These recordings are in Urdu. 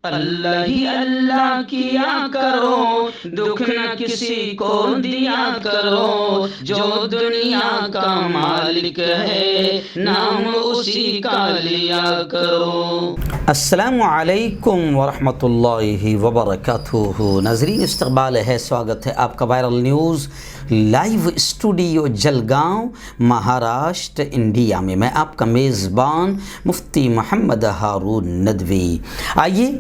اللہ ہی اللہ کیا کرو، دکھ نہ کسی کو دیا کرو، جو دنیا کا مالک ہے نام اسی کا لیا کرو۔ السلام علیکم ورحمۃ اللہ وبرکاتہ۔ ناظرین، استقبال ہے، سواگت ہے آپ کا viral news live studio Jalgaon, Maharashtra, India میں۔ میں آپ کا میزبان مفتی محمد ہارون ندوی۔ آئیے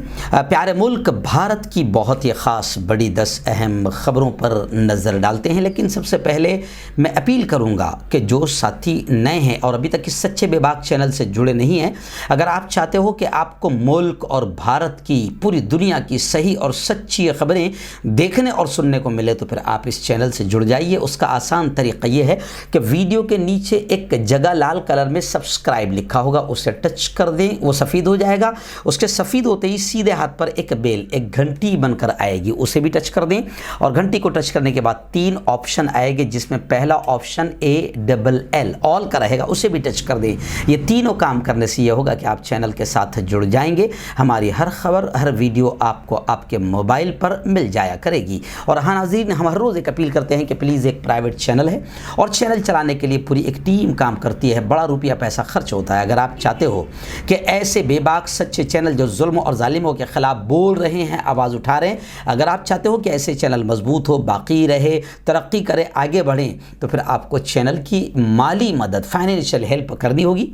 پیارے ملک بھارت کی بہت ہی خاص بڑی 10 اہم خبروں پر نظر ڈالتے ہیں، لیکن سب سے پہلے میں اپیل کروں گا کہ جو ساتھی نئے ہیں اور ابھی تک اس سچے بے باک چینل سے جڑے نہیں ہیں، اگر آپ چاہتے ہو کہ آپ کو ملک اور بھارت کی، پوری دنیا کی صحیح اور سچی خبریں دیکھنے اور سننے کو ملے، تو پھر آپ اس چینل سے جڑ جائیے۔ اس کا آسان طریقہ یہ ہے کہ ویڈیو کے نیچے ایک جگہ لال کلر میں سبسکرائب لکھا ہوگا، اسے ٹچ کر دیں، وہ سفید ہو جائے گا۔ اس کے سفید ہوتے ہی سیدھے ہاتھ پر ایک بیل، ایک گھنٹی بن کر آئے گی، اسے بھی ٹچ کر دیں، اور گھنٹی کو ٹچ کرنے کے بعد 3 آپشن آئے گے، جس میں پہلا آپشن ALL آل کا رہے گا، اسے بھی ٹچ کر دیں۔ یہ تینوں کام کرنے سے یہ ہوگا کہ آپ چینل کے ساتھ جڑ جائیں گے، ہماری ہر خبر، ہر ویڈیو آپ کو آپ کے موبائل پر مل جایا کرے گی۔ اور ہاں ناظرین، ہم ہر روز ایک اپیل کرتے ہیں کہ پلیز، ایک پرائیویٹ چینل ہے اور چینل چلانے کے لیے پوری ایک ٹیم کام کرتی ہے، بڑا روپیہ پیسہ خرچ ہوتا ہے۔ اگر آپ چاہتے ہو کہ ایسے بے باک سچے چینل جو ظلم اور ظالموں کے خلاف بول رہے ہیں، آواز اٹھا رہے ہیں، اگر آپ چاہتے ہو کہ ایسے چینل مضبوط ہو، باقی رہے، ترقی کرے، آگے بڑھیں، تو پھر آپ کو چینل کی مالی مدد، فائنینشیل ہیلپ کرنی ہوگی۔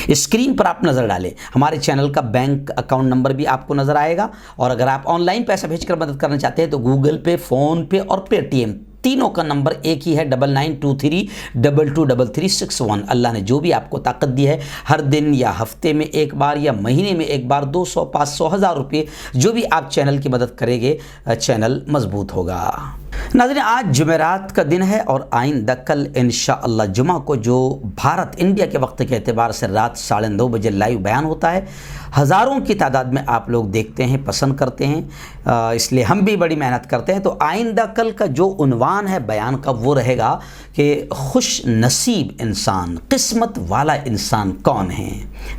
اسکرین پر آپ نظر ڈالیں، ہمارے چینل کا بینک اکاؤنٹ نمبر بھی آپ کو نظر آئے گا، اور اگر آپ آن لائن پیسہ بھیج کر مدد کرنا چاہتے ہیں تو گوگل پے، فون پے اور پے ٹی ایم، تینوں کا نمبر ایک ہی ہے، 9923223361۔ اللہ نے جو بھی آپ کو طاقت دی ہے، ہر دن یا ہفتے میں ایک بار یا مہینے میں ایک بار 200، 500، 1000 روپے، جو بھی آپ چینل کی مدد کریں گے، چینل مضبوط ہوگا۔ ناظرین، آج جمعرات کا دن ہے اور آئندہ کل انشاءاللہ جمعہ کو جو بھارت انڈیا کے وقت کے اعتبار سے رات 9:30 بجے لائیو بیان ہوتا ہے، ہزاروں کی تعداد میں آپ لوگ دیکھتے ہیں، پسند کرتے ہیں، اس لیے ہم بھی بڑی محنت کرتے ہیں۔ تو آئندہ کل کا جو عنوان ہے بیان کا، وہ رہے گا کہ خوش نصیب انسان، قسمت والا انسان کون ہے؟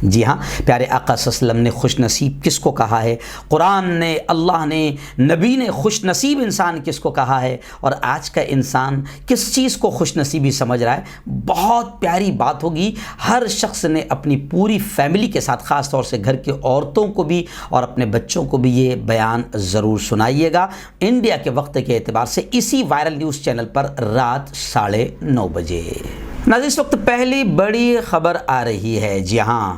جی ہاں، پیارے آقا صلی اللہ علیہ وسلم نے خوش نصیب کس کو کہا ہے، قرآن نے، اللہ نے، نبی نے خوش نصیب انسان کس کو کہا ہے، اور آج کا انسان کس چیز کو خوش نصیبی سمجھ رہا ہے؟ بہت پیاری بات ہوگی، ہر شخص نے اپنی پوری فیملی کے ساتھ، خاص طور سے گھر کی عورتوں کو بھی اور اپنے بچوں کو بھی یہ بیان ضرور سنائیے گا، انڈیا کے وقت کے اعتبار سے اسی وائرل نیوز چینل پر رات 9:30 بجے۔ ناظرین، اس وقت پہلی بڑی خبر آ رہی ہے۔ جی ہاں،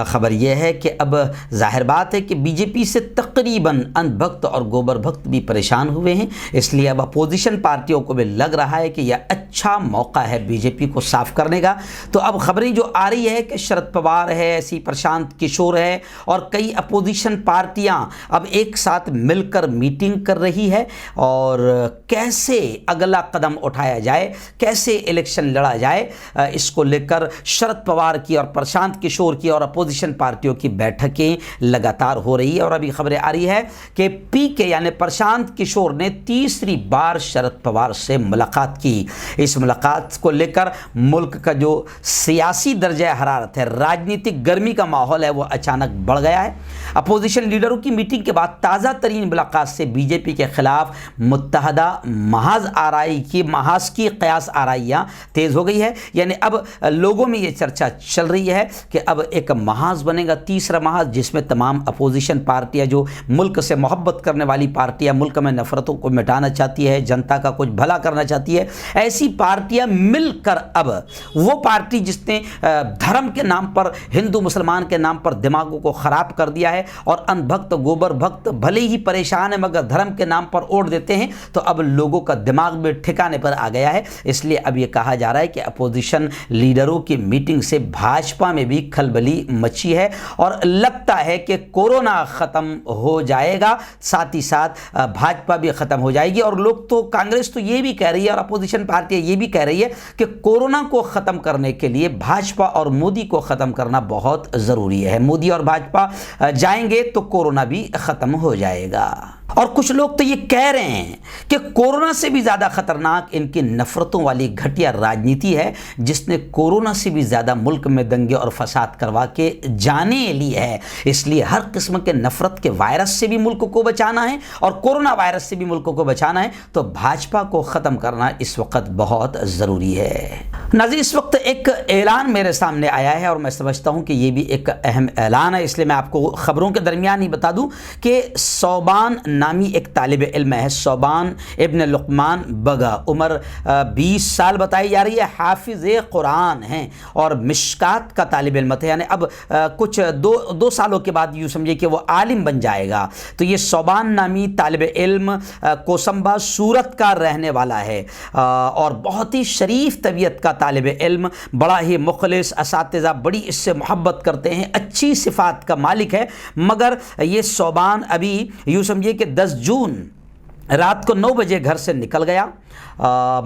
خبر یہ ہے کہ اب ظاہر بات ہے کہ بی جے پی سے تقریباً اندھ بھکت اور گوبر بھکت بھی پریشان ہوئے ہیں، اس لیے اب اپوزیشن پارٹیوں کو بھی لگ رہا ہے کہ یہ اچھا موقع ہے بی جے پی کو صاف کرنے کا۔ تو اب خبریں جو آ رہی ہے کہ شرد پوار ہے، ایسی پرشانت کشور ہے، اور کئی اپوزیشن پارٹیاں اب ایک ساتھ مل کر میٹنگ کر رہی ہے، اور کیسے اگلا قدم اٹھایا جائے، کیسے الیکشن لڑا جائے، اس کو لے کر شرد پوار کی اور پرشانت کشور کی اور اپوزیشن پارٹیوں کی بیٹھکیں لگاتار ہو رہی ہے۔ اور ابھی خبریں آ رہی ہے کہ پی کے یعنی پرشانت کشور نے تیسری بار شرد پوار سے ملاقات کی۔ اس ملاقات کو لے کر ملک کا جو سیاسی درجہ حرارت ہے، راجنیتک گرمی کا ماحول ہے، وہ اچانک بڑھ گیا ہے۔ اپوزیشن لیڈروں کی میٹنگ کے بعد تازہ ترین ملاقات سے بی جے پی کے خلاف متحدہ محاذ کی قیاس آرائیاں تیز ہو گئی ہے، یعنی اب لوگوں میں یہ چرچا چل رہی ہے کہ اب ایک محاذ بنے گا، تیسرا محاذ، جس میں تمام اپوزیشن پارٹیاں، جو ملک سے محبت کرنے والی پارٹیاں، ملک میں نفرتوں کو مٹانا چاہتی ہے، جنتا کا کچھ بھلا کرنا چاہتی ہے، ایسی پارٹیاں مل کر اب وہ پارٹی جس نے دھرم کے نام پر، ہندو مسلمان کے نام پر دماغوں کو خراب کر دیا ہے، اور اندھ بھکت، گوبر بھکت بھلے ہی پریشان ہے مگر دھرم کے نام پر ووٹ دیتے ہیں، تو اب لوگوں کا دماغ بھی ٹھکانے پر آ گیا ہے۔ اس لیے اب یہ کہا جا رہا ہے کہ اپوزیشن لیڈروں کی میٹنگ سے بھاجپا میں بھی کھلبلی مچی ہے، اور لگتا ہے کہ کورونا ختم ہو جائے گا، ساتھ ہی ساتھ بھاجپا بھی ختم ہو جائے گی۔ اور لوگ تو، کانگریس تو یہ بھی کہہ رہی ہے اور اپوزیشن پارٹیاں یہ بھی کہہ رہی ہے کہ کورونا کو ختم کرنے کے لیے بھاجپا اور مودی کو ختم کرنا بہت ضروری ہے۔ مودی اور بھاجپا جائیں گے تو کورونا بھی ختم ہو جائے گا۔ اور کچھ لوگ تو یہ کہہ رہے ہیں کہ کورونا سے بھی زیادہ خطرناک ان کی نفرتوں والی گھٹیا راجنیتی ہے، جس نے کورونا سے بھی زیادہ ملک میں دنگے اور فساد کروا کے جانیں لی ہے۔ اس لیے ہر قسم کے نفرت کے وائرس سے بھی ملک کو بچانا ہے اور کورونا وائرس سے بھی ملک کو بچانا ہے، تو بھاجپا کو ختم کرنا اس وقت بہت ضروری ہے۔ ناظرین، اس وقت ایک اعلان میرے سامنے آیا ہے اور میں سمجھتا ہوں کہ یہ بھی ایک اہم اعلان ہے، اس لیے میں آپ کو خبروں کے درمیان ہی بتا دوں کہ صوبان نامی ایک طالب علم ہے، صوبان ابن لقمان بگا، عمر 20 سال بتائی جا رہی ہے، حافظ قرآن ہیں اور مشکات کا طالب علم ہے، یعنی اب کچھ دو سالوں کے بعد یوں سمجھے کہ وہ عالم بن جائے گا۔ تو یہ صوبان نامی طالب علم کوسمبا سورت کا رہنے والا ہے اور بہت ہی شریف طبیعت کا طالب علم، بڑا ہی مخلص، اساتذہ بڑی اس سے محبت کرتے ہیں، اچھی صفات کا مالک ہے، مگر یہ صوبان ابھی یوں سمجھے کہ 10 جون رات کو 9 بجے گھر سے نکل گیا۔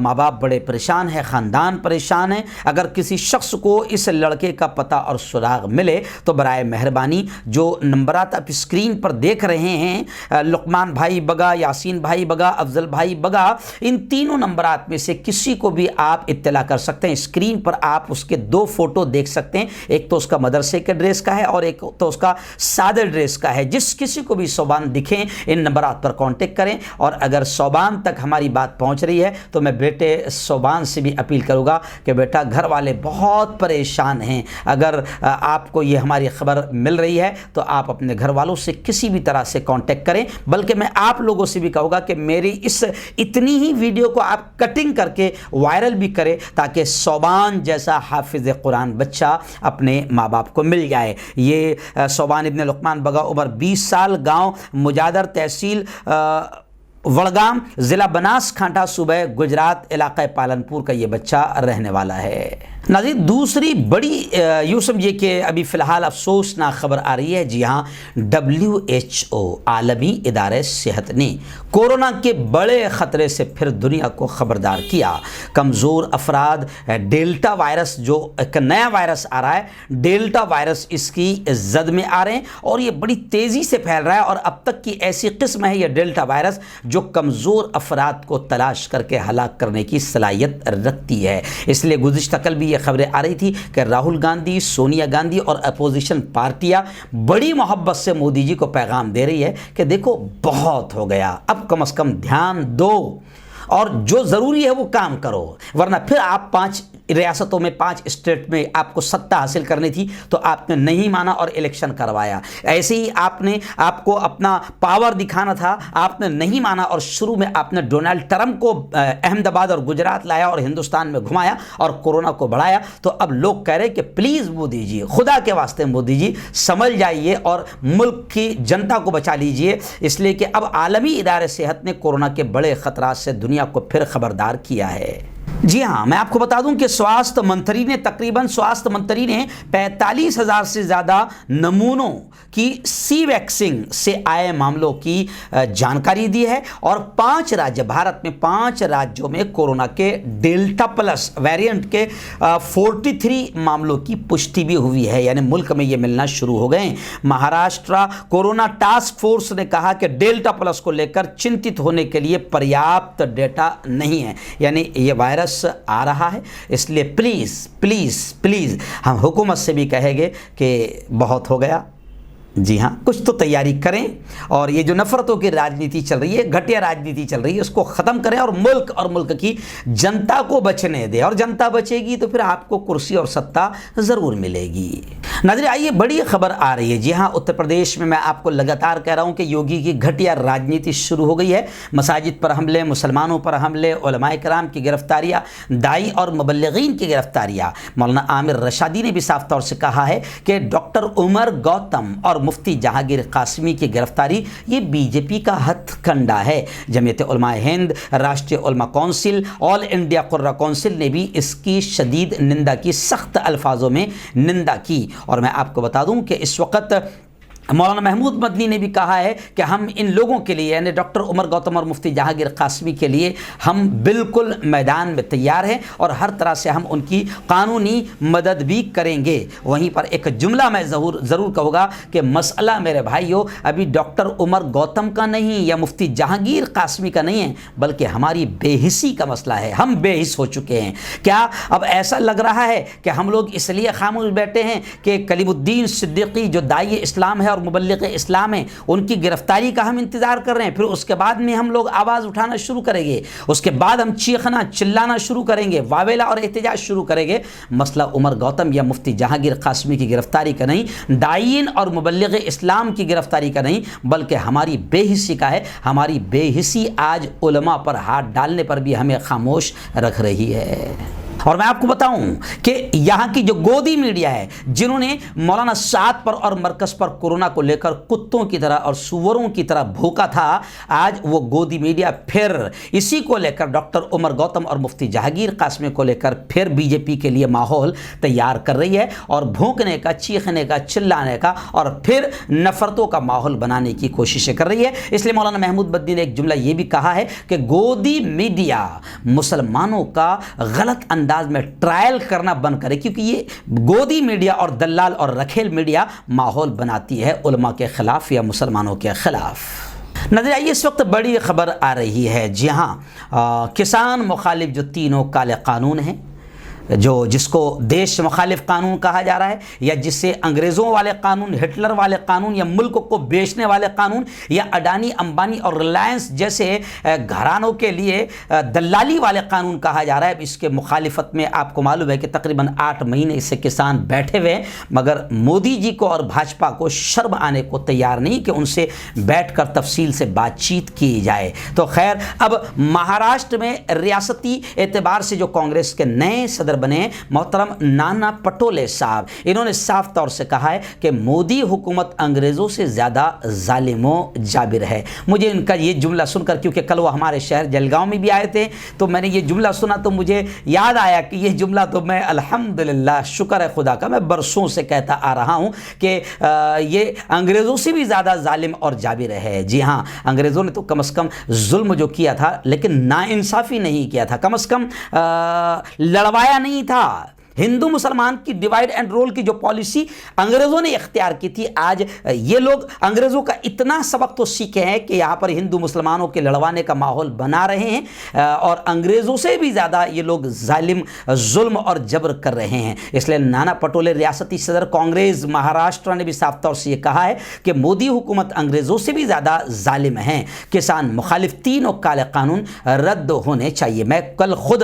ماں باپ بڑے پریشان ہیں، خاندان پریشان ہے۔ اگر کسی شخص کو اس لڑکے کا پتہ اور سراغ ملے تو برائے مہربانی جو نمبرات آپ اسکرین پر دیکھ رہے ہیں، لقمان بھائی بگا، یاسین بھائی بگا، افضل بھائی بگا، ان تینوں نمبرات میں سے کسی کو بھی آپ اطلاع کر سکتے ہیں۔ اسکرین پر آپ اس کے 2 فوٹو دیکھ سکتے ہیں، ایک تو اس کا مدرسے کے ڈریس کا ہے اور ایک تو اس کا سادہ ڈریس کا ہے۔ جس کسی کو بھی صوبان دکھیں ان نمبرات پر کانٹیکٹ کریں، اور اگر صوبان تک ہماری بات پہنچ رہی ہے تو میں بیٹے صوبان سے بھی اپیل کروں گا کہ بیٹا گھر والے بہت پریشان ہیں، اگر آپ کو یہ ہماری خبر مل رہی ہے تو آپ اپنے گھر والوں سے کسی بھی طرح سے کانٹیکٹ کریں، بلکہ میں آپ لوگوں سے بھی کہوں گا کہ میری اس اتنی ہی ویڈیو کو آپ کٹنگ کر کے وائرل بھی کریں تاکہ صوبان جیسا حافظ قرآن بچہ اپنے ماں باپ کو مل جائے۔ یہ صوبان ابن لقمان بگا، عمر 20 سال، گاؤں مجادر، تحصیل وڑگام، ضلع بناس کھانٹا، صوبہ گجرات، علاقہ پالنپور کا یہ بچہ رہنے والا ہے۔ ناظرین، دوسری بڑی یوں سمجھیے کہ ابھی فی الحال افسوسناک خبر آ رہی ہے۔ جی ہاں، WHO عالمی ادارہ صحت نے کورونا کے بڑے خطرے سے پھر دنیا کو خبردار کیا۔ کمزور افراد، ڈیلٹا وائرس جو ایک نیا وائرس آ رہا ہے، ڈیلٹا وائرس اس کی زد میں آ رہے ہیں اور یہ بڑی تیزی سے پھیل رہا ہے، اور اب تک کی ایسی قسم ہے یہ ڈیلٹا وائرس جو کمزور افراد کو تلاش کر کے ہلاک کرنے کی صلاحیت رکھتی ہے۔ اس لیے گزشتہ کل بھی یہ خبریں آ رہی تھی کہ راہل گاندھی، سونیا گاندھی اور اپوزیشن پارٹیاں بڑی محبت سے مودی جی کو پیغام دے رہی ہے کہ دیکھو بہت ہو گیا، اب کم از کم دھیان دو اور جو ضروری ہے وہ کام کرو، ورنہ پھر آپ 5 ریاستوں میں 5 اسٹیٹ میں آپ کو سطح حاصل کرنی تھی تو آپ نے نہیں مانا اور الیکشن کروایا۔ ایسے ہی آپ کو اپنا پاور دکھانا تھا، آپ نے نہیں مانا اور شروع میں آپ نے ڈونلڈ ٹرمپ کو احمد آباد اور گجرات لایا اور ہندوستان میں گھمایا اور کورونا کو بڑھایا۔ تو اب لوگ کہہ رہے کہ پلیز مودی جی، خدا کے واسطے مودی جی سمجھ جائیے اور ملک کی جنتا کو بچا لیجئے، اس لیے کہ اب عالمی ادارہ صحت نے کورونا کے بڑے خطرات سے دنیا کو پھر خبردار کیا ہے۔ جی ہاں، میں آپ کو بتا دوں کہ سواستھ منتری نے 45,000 سے زیادہ نمونوں کی سی ویکسنگ سے آئے معاملوں کی جانکاری دی ہے، اور 5 راجیہ، بھارت میں 5 راجیوں میں کورونا کے ڈیلٹا پلس ویریئنٹ کے 43 معاملوں کی پشٹی بھی ہوئی ہے، یعنی ملک میں یہ ملنا شروع ہو گئے ہیں۔ مہاراشٹرا کورونا ٹاسک فورس نے کہا کہ ڈیلٹا پلس کو لے کر چنتت ہونے کے لیے پریاپت ڈیٹا نہیں ہے، یعنی یہ وائرس آ رہا ہے، اس لیے پلیز پلیز پلیز ہم حکومت سے بھی کہیں گے کہ بہت ہو گیا۔ جی ہاں، کچھ تو تیاری کریں اور یہ جو نفرتوں کی راجنیتی چل رہی ہے، گھٹیا راجنیتی چل رہی ہے، اس کو ختم کریں اور ملک کی جنتا کو بچنے دیں، اور جنتا بچے گی تو پھر آپ کو کرسی اور ستہ ضرور ملے گی۔ ناظرین، آئیے بڑی خبر آ رہی ہے۔ جی ہاں، اتر پردیش میں آپ کو لگاتار کہہ رہا ہوں کہ یوگی کی گھٹیا راجنیتی شروع ہو گئی ہے۔ مساجد پر حملے، مسلمانوں پر حملے، علماء کرام کی گرفتاریاں، دائی اور مبلغین کی گرفتاریاں۔ مولانا عامر رشادی نے بھی صاف طور سے کہا ہے کہ ڈاکٹر عمر گوتم اور مفتی جہانگیر قاسمی کی گرفتاری یہ بی جے پی کا ہتھ کنڈا ہے۔ جمعیت علماء ہند، راشٹریہ علماء کونسل، آل انڈیا قرہ کونسل نے بھی اس کی شدید نندا کی، سخت الفاظوں میں نندا کی۔ اور میں آپ کو بتا دوں کہ اس وقت مولانا محمود مدنی نے بھی کہا ہے کہ ہم ان لوگوں کے لیے یعنی ڈاکٹر عمر گوتم اور مفتی جہانگیر قاسمی کے لیے ہم بالکل میدان میں تیار ہیں اور ہر طرح سے ہم ان کی قانونی مدد بھی کریں گے۔ وہیں پر ایک جملہ میں ضرور کہوں گا کہ مسئلہ میرے بھائیوں ابھی ڈاکٹر عمر گوتم کا نہیں یا مفتی جہانگیر قاسمی کا نہیں ہے، بلکہ ہماری بے حسی کا مسئلہ ہے۔ ہم بے حس ہو چکے ہیں۔ کیا اب ایسا لگ رہا ہے کہ ہم لوگ اس لیے خاموش بیٹھے ہیں کہ کلیم الدین صدیقی جو داعی اسلام ہے اور مبلغ اسلام ہے ان کی گرفتاری کا ہم انتظار کر رہے ہیں، پھر اس کے بعد میں ہم لوگ آواز اٹھانا شروع کریں گے، اس کے بعد ہم چیخنا چلانا شروع کریں گے، واویلا اور احتجاج شروع کریں گے؟ مسئلہ عمر گوتم یا مفتی جہانگیر قاسمی کی گرفتاری کا نہیں، داعین اور مبلغ اسلام کی گرفتاری کا نہیں، بلکہ ہماری بے حسی کا ہے۔ ہماری بے حسی آج علماء پر ہاتھ ڈالنے پر بھی ہمیں خاموش رکھ رہی ہے۔ اور میں آپ کو بتاؤں کہ یہاں کی جو گودی میڈیا ہے جنہوں نے مولانا سعد پر اور مرکز پر کورونا کو لے کر کتوں کی طرح اور سوروں کی طرح بھوکا تھا، آج وہ گودی میڈیا پھر اسی کو لے کر ڈاکٹر عمر گوتم اور مفتی جہانگیر قاسمی کو لے کر پھر بی جے پی کے لیے ماحول تیار کر رہی ہے اور بھونکنے کا، چیخنے کا، چلانے کا اور پھر نفرتوں کا ماحول بنانے کی کوششیں کر رہی ہے۔ اس لیے مولانا محمود مدنی نے ایک جملہ یہ بھی کہا ہے کہ گودی میڈیا مسلمانوں کا غلط انداز میں ٹرائل کرنا بند کرے، کیونکہ یہ گودی میڈیا اور دلال اور رکھیل میڈیا ماحول بناتی ہے علماء کے خلاف یا مسلمانوں کے خلاف۔ نظر آئیے اس وقت بڑی خبر آ رہی ہے، جی ہاں، کسان مخالف جو تینوں کالے قانون ہیں، جس کو دیش مخالف قانون کہا جا رہا ہے یا جس سے انگریزوں والے قانون، ہٹلر والے قانون یا ملک کو بیچنے والے قانون یا اڈانی، امبانی اور ریلائنس جیسے گھرانوں کے لیے دلالی والے قانون کہا جا رہا ہے، اس کے مخالفت میں آپ کو معلوم ہے کہ تقریباً 8 مہینے سے کسان بیٹھے ہوئے ہیں، مگر مودی جی کو اور بھاجپا کو شرم آنے کو تیار نہیں کہ ان سے بیٹھ کر تفصیل سے بات چیت کی جائے۔ تو خیر، اب مہاراشٹر میں ریاستی اعتبار سے جو کانگریس کے نئے صدر بنے محترم نانا پٹولے صاحب، انہوں نے صاف طور سے کہا ہے کہ مودی حکومت انگریزوں سے زیادہ ظالم و جابر ہے۔ مجھے ان کا یہ جملہ سن کر، کیونکہ کل وہ ہمارے شہر جلگاؤں میں بھی آئے تھے، تو میں نے یہ جملہ سنا تو مجھے یاد آیا کہ یہ جملہ تو میں الحمدللہ شکر ہے خدا کا میں برسوں سے کہتا آ رہا ہوں کہ یہ انگریزوں سے بھی زیادہ ظالم اور جابر ہے۔ جی ہاں، انگریزوں نے تو کم از کم ظلم جو کیا تھا لیکن ناانصافی نہیں کیا تھا، کم از کم لڑوایا نہیں تھا۔ ہندو مسلمان کی ڈیوائڈ اینڈ رول کی جو پالیسی انگریزوں نے اختیار کی تھی، آج یہ لوگ انگریزوں کا اتنا سبق تو سیکھے ہیں کہ یہاں پر ہندو مسلمانوں کے لڑوانے کا ماحول بنا رہے ہیں اور انگریزوں سے بھی زیادہ یہ لوگ ظالم، ظلم اور جبر کر رہے ہیں۔ اس لیے نانا پٹولے ریاستی صدر کانگریس مہاراشٹر نے بھی صاف طور سے یہ کہا ہے کہ مودی حکومت انگریزوں سے بھی زیادہ ظالم ہیں، کسان مخالف تینوں کالے قانون رد ہونے چاہیے۔ میں کل خود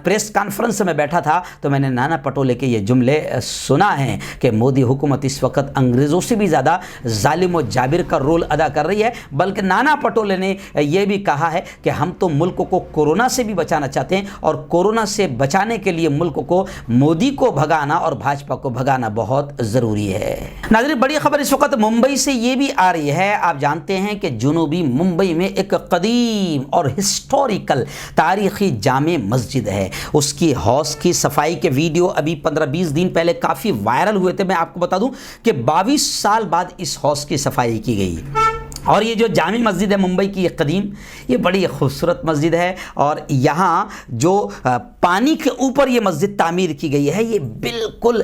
پریس کانفرنس میں بیٹھا تھا تو میں نے نانا پٹولے کے یہ جملے سنا ہے کہ مودی حکومت اس وقت انگریزوں سے بھی زیادہ ظالم و جابر کا رول ادا کر رہی ہے، بلکہ نانا پٹولے نے یہ بھی کہا ہے کہ ہم تو ملک کو کورونا سے بھی بچانا چاہتے ہیں اور کورونا سے بچانے کے لیے ملک کو مودی کو بھگانا اور بھاجپا کو بھگانا بہت ضروری ہے۔ ناظرین، بڑی خبر اس وقت ممبئی سے یہ بھی آ رہی ہے، آپ جانتے ہیں کہ جنوبی ممبئی میں ایک قدیم اور ہسٹوریکل تاریخی جامع مسجد ہے، اس کی حوض کی صفائی کے ویڈیو ابھی 15-20 دن پہلے کافی وائرل ہوئے تھے۔ میں آپ کو بتا دوں کہ 22 سال بعد اس حوض کی صفائی کی گئی اور یہ جو جامع مسجد ہے ممبئی کی، یہ قدیم، یہ بڑی خوبصورت مسجد ہے اور یہاں جو پانی کے اوپر یہ مسجد تعمیر کی گئی ہے، یہ بالکل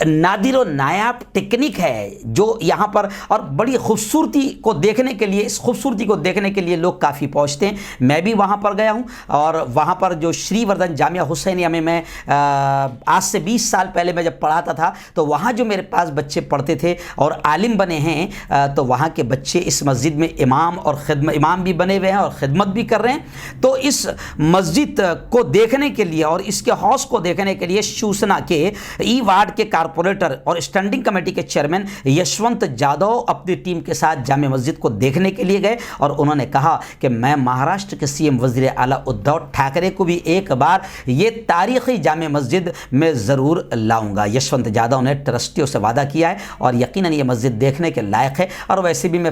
نادر و نایاب ٹیکنیک ہے جو یہاں پر، اور بڑی خوبصورتی کو دیکھنے کے لیے، اس خوبصورتی کو دیکھنے کے لیے لوگ کافی پہنچتے ہیں۔ میں بھی وہاں پر گیا ہوں اور وہاں پر جو شری وردھن جامعہ حسینیہ میں آج سے 20 سال پہلے میں جب پڑھاتا تھا تو وہاں جو میرے پاس بچے پڑھتے تھے اور عالم بنے ہیں، تو وہاں کے بچے اس مسجد میں امام بھی بنے ہوئے ہیں اور خدمت بھی کر رہے ہیں۔ تو اس مسجد کو دیکھنے کے لیے اور اس کے حوض کو دیکھنے کے لیے شیوسنا کے ای وارڈ کے کارپوریٹر اور اسٹینڈنگ کمیٹی کے چیئرمین یشونت جادو اپنی ٹیم کے ساتھ جامع مسجد کو دیکھنے کے لیے گئے اور انہوں نے کہا کہ میں مہاراشٹر کے سی ایم وزیر اعلیٰ ادھو ٹھاکرے کو بھی ایک بار یہ تاریخی جامع مسجد میں ضرور لاؤں گا۔ یشونت جادو نے ٹرسٹیوں سے وعدہ کیا ہے اور یقیناً یہ مسجد دیکھنے کے لائق ہے، اور ویسے بھی میں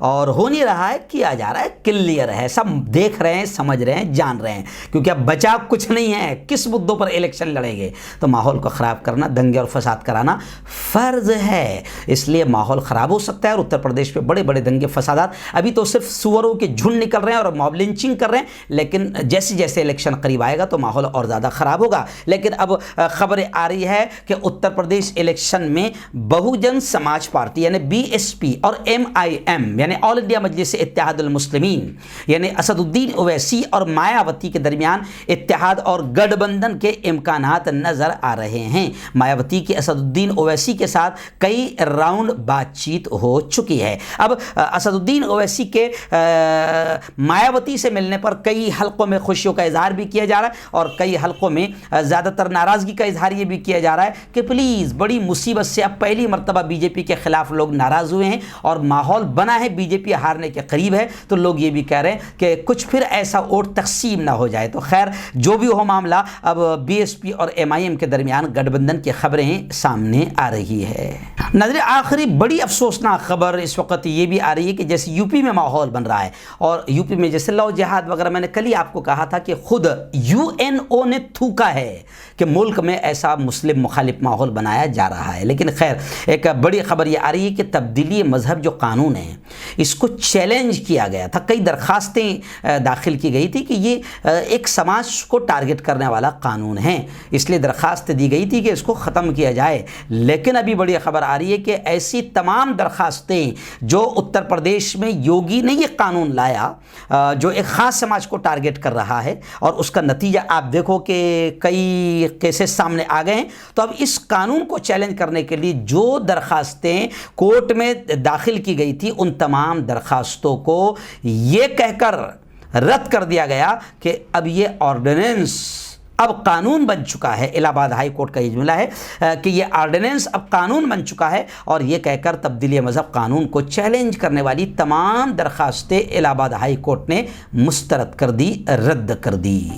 اور ہو نہیں رہا ہے، کیا جا رہا ہے، کلیئر ہے، سب دیکھ رہے ہیں، سمجھ رہے ہیں، جان رہے ہیں، کیونکہ اب بچا کچھ نہیں ہے، کس مدوں پر الیکشن لڑیں گے، تو ماحول کو خراب کرنا، دنگے اور فساد کرانا فرض ہے، اس لیے ماحول خراب ہو سکتا ہے، اور اتر پردیش میں بڑے بڑے دنگے فسادات، ابھی تو صرف سوروں کے جھنڈ نکل رہے ہیں اور موب لنچنگ کر رہے ہیں، لیکن جیسے جیسے الیکشن قریب آئے گا تو ماحول اور زیادہ خراب ہوگا۔ لیکن اب خبریں آ رہی ہے کہ اتر پردیش الیکشن میں بہوجن سماج پارٹی یعنی BSP اور MIM یعنی آل انڈیا مجلس اتحاد المسلمین یعنی اسد الدین اویسی اور مایاوتی کے درمیان اتحاد اور گٹھ بندھن کے امکانات نظر آ رہے ہیں۔ مایاوتی کی اسد الدین اویسی کے ساتھ کئی راؤنڈ بات چیت ہو چکی ہے۔ اب اسد الدین اویسی کے مایاوتی سے ملنے پر کئی حلقوں میں خوشیوں کا اظہار بھی کیا جا رہا ہے، اور کئی حلقوں میں زیادہ تر ناراضگی کا اظہار یہ بھی کیا جا رہا ہے کہ پلیز بڑی مصیبت سے اب پہلی مرتبہ BJP کے خلاف لوگ ناراض ہوئے ہیں اور ماحول بنا ہے، BJP ہارنے کے قریب ہے، تو لوگ یہ بھی کہہ رہے ہیں کہ کچھ پھر ایسا ووٹ تقسیم نہ ہو جائے۔ تو خیر جو بھی ہو معاملہ، اب BSP اور MIM کے درمیان گٹھ بندھن کی خبریں سامنے آ رہی ہے۔ ناظرین، آخری بڑی افسوسناک خبر اس وقت یہ بھی آ رہی ہے کہ جیسے UP میں ماحول بن رہا ہے، اور UP میں جیسے لو جہاد وغیرہ، میں نے کل ہی آپ کو کہا تھا کہ خود UNO نے تھوکا ہے کہ ملک میں ایسا مسلم مخالف ماحول بنایا جا رہا ہے، لیکن خیر ایک بڑی خبر یہ آ رہی ہے کہ تبدیلی مذہب جو قانون ہے اس کو چیلنج کیا گیا تھا، کئی درخواستیں داخل کی گئی تھی کہ یہ ایک سماج کو ٹارگٹ کرنے والا قانون ہے، اس لیے درخواست دی گئی تھی کہ اس کو ختم کیا جائے، لیکن ابھی بڑی خبر آ رہی ہے کہ ایسی تمام درخواستیں جو اتر پردیش میں یوگی نے یہ قانون لایا جو ایک خاص سماج کو ٹارگٹ کر رہا ہے، اور اس کا نتیجہ آپ دیکھو کہ کئی کیسز سامنے آ گئے ہیں، تو اب اس قانون کو چیلنج کرنے کے لیے جو درخواستیں کورٹ میں داخل کی گئی تھی ان تمام درخواستوں کو یہ کہہ کر رد کر دیا گیا کہ اب یہ آرڈیننس اب قانون بن چکا ہے۔ الہ آباد ہائی کورٹ کا یہ جملہ ہے کہ یہ آرڈیننس اب قانون بن چکا ہے، اور یہ کہہ کر تبدیلی مذہب قانون کو چیلنج کرنے والی تمام درخواستیں الہ آباد ہائی کورٹ نے مسترد کر دی، رد کر دی۔